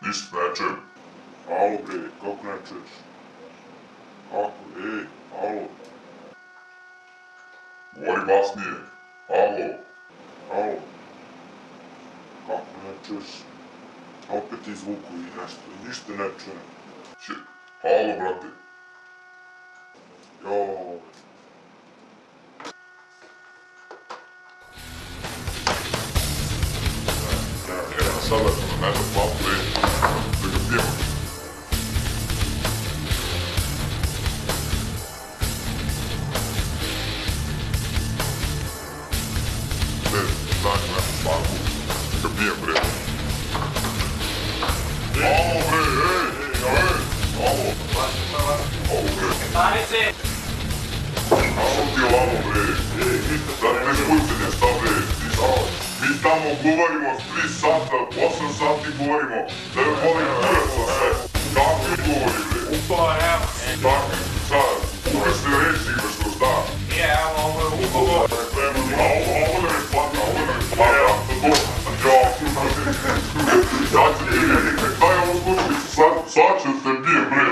Ništa ne čujem. Alo bre, kako ne čuješ? Kako, alo. Govori glasnije. Alo. Kako ne čuješ? Opet izvuku i nešto, ništa ne čujem. Alo, brate. Joj. Evo sada ću na mene papu i da ga pijemo. Stanju neku španku, da ga pijem bre. Alo bre, alo. Alo bre. Stanice! Alo ti lamo bre. Da ne špucanje, šta bre, ti šta? Mi tamo guvarimo 3 sata, 8 sati guvarimo, da je volim kuraca sve. Kakvi guvari bre? Ugovor, evo. Takvi, šta? Uvesne reči imaš što šta? Nije, evo, ovo je ugovor. A ovo da me plati, ja ću ti, daj ovu slušnicu, sad ću se bijem bre.